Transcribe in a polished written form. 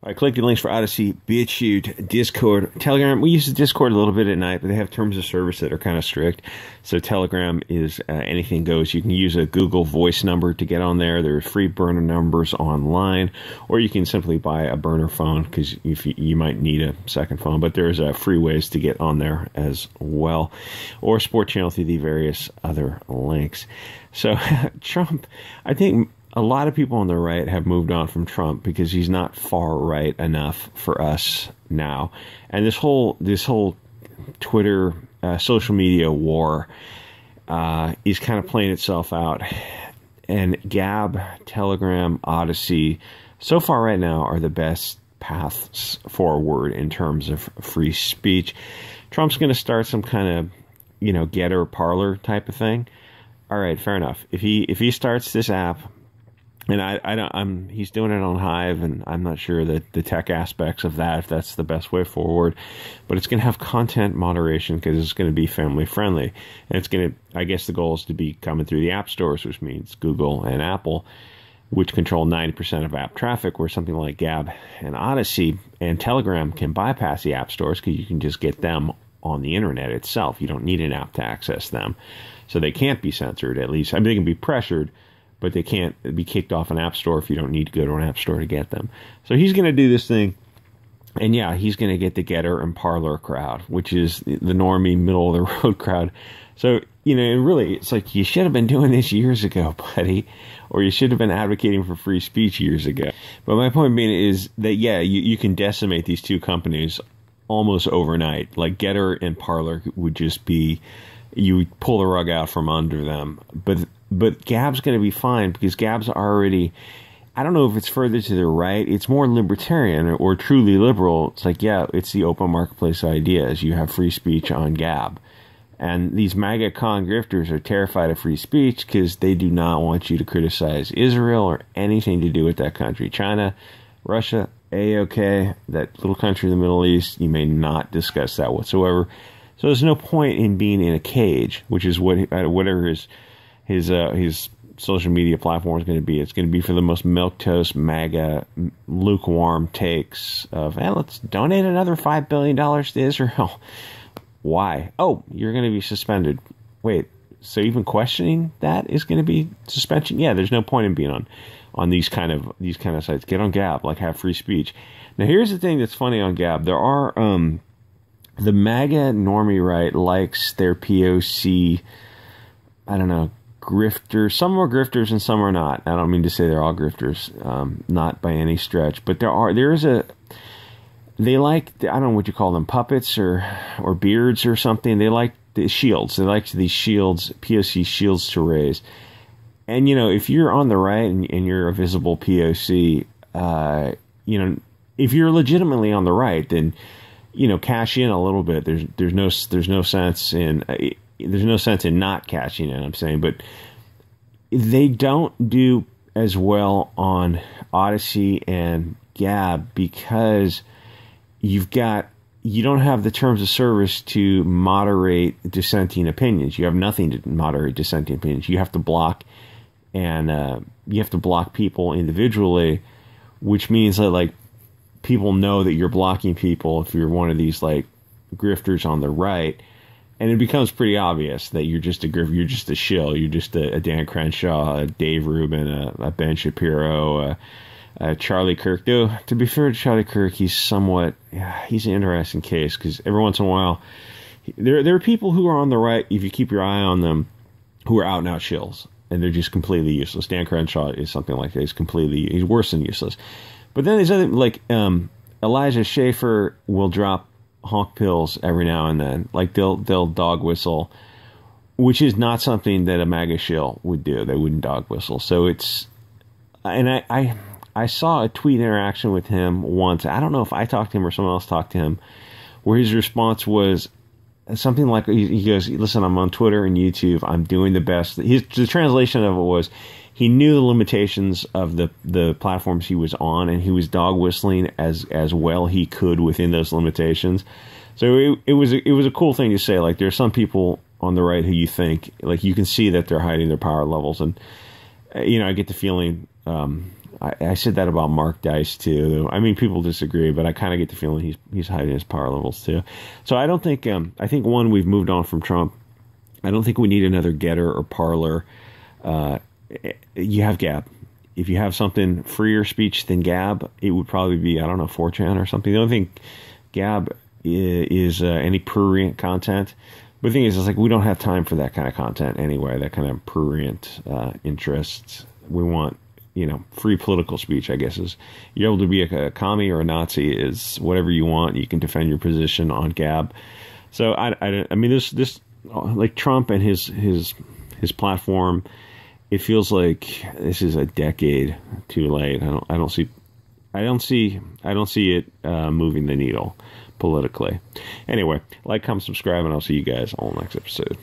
All right, click the links for Odysee, Bit Chute, Discord, Telegram. We use the Discord a little bit at night, but they have terms of service that are kind of strict. So Telegram is anything goes. You can use a Google Voice number to get on there. There's free burner numbers online, or you can simply buy a burner phone because you might need a second phone. But there's free ways to get on there as well, or Sport Channel through the various other links. So Trump, I think. A lot of people on the right have moved on from Trump because he's not far right enough for us now. And this whole Twitter social media war is kind of playing itself out. And Gab, Telegram, Odysee, so far right now are the best paths forward in terms of free speech. Trump's going to start some kind of, Getter Parler type of thing. All right, fair enough. If he starts this app. And he's doing it on Hive, and I'm not sure that the tech aspects of that, if that's the best way forward, but it's going to have content moderation because it's going to be family friendly. And it's going to, I guess the goal is to be coming through the app stores, which means Google and Apple, which control 90% of app traffic, where something like Gab and Odysee and Telegram can bypass the app stores because you can just get them on the internet itself. You don't need an app to access them. So they can't be censored, at least. I mean, they can be pressured, but they can't be kicked off an app store if you don't need to go to an app store to get them. So he's going to do this thing, and yeah, he's going to get the Getter and Parler crowd, which is the normie, middle-of-the-road crowd. So, and really, it's like, you should have been doing this years ago, buddy, or you should have been advocating for free speech years ago. But my point being is that, yeah, you can decimate these two companies almost overnight. Like, Getter and Parler would just be, you would pull the rug out from under them. But Gab's going to be fine because Gab's already, I don't know if it's further to the right. It's more libertarian or truly liberal. It's like, yeah, it's the open marketplace ideas. You have free speech on Gab. And these MAGA con grifters are terrified of free speech because they do not want you to criticize Israel or anything to do with that country. China, Russia, A-OK, that little country in the Middle East, you may not discuss that whatsoever. So there's no point in being in a cage, which is whatever his social media platform is going to be. It's going to be for the most milquetoast, MAGA, lukewarm takes of, let's donate another $5 billion to Israel. Why? Oh, you're going to be suspended. Wait, so even questioning that is going to be suspension? Yeah, there's no point in being on these kind of sites. Get on Gab, have free speech. Now, here's the thing that's funny on Gab. There are the MAGA normie right likes their POC, I don't know, grifters. Some are grifters and some are not. I don't mean to say they're all grifters, not by any stretch, but they like, I don't know what you call them, puppets or beards or something. They like the shields. They like these shields, POC shields to raise. And, if you're on the right and you're a visible POC, if you're legitimately on the right, then, cash in a little bit. There's no sense in not cashing in, I'm saying, but they don't do as well on Odysee and Gab because you don't have the terms of service to moderate dissenting opinions. You have nothing to moderate dissenting opinions. You have to block, and you have to block people individually, which means that people know that you're blocking people if you're one of these grifters on the right. And it becomes pretty obvious that you're just a grifter, you're just a shill, you're just a Dan Crenshaw, a Dave Rubin, a Ben Shapiro, Charlie Kirk. Though, to be fair to Charlie Kirk, he's an interesting case because every once in a while, there are people who are on the right, if you keep your eye on them, who are out and out shills, and they're just completely useless. Dan Crenshaw is something like that. He's worse than useless. But then there's other, Elijah Schaffer will drop honk pills every now and then. They'll dog whistle, which is not something that a MAGA shill would do. They wouldn't dog whistle. So it's, and I saw a tweet interaction with him once. I don't know if I talked to him or someone else talked to him, where his response was something like, he goes, listen, I'm on Twitter and YouTube. I'm doing the best. The translation of it was, he knew the limitations of the platforms he was on, and he was dog whistling as well he could within those limitations. So it was a cool thing to say. There are some people on the right who you think, you can see that they're hiding their power levels, and I get the feeling I said that about Mark Dice too. I mean, people disagree, but I kind of get the feeling he's hiding his power levels too. So I don't think I think one, we've moved on from Trump. I don't think we need another Getter or Parler. You have Gab. If you have something freer speech than Gab, it would probably be, I don't know, 4chan or something. The only thing Gab is any prurient content. But the thing is, it's like we don't have time for that kind of content anyway, that kind of prurient interests. We want, free political speech, I guess, is you're able to be a commie or a Nazi is whatever you want. You can defend your position on Gab. So, I mean, this like Trump and his platform, it feels like this is a decade too late. I don't see it moving the needle politically. Anyway, like, comment, subscribe, and I'll see you guys all next episode.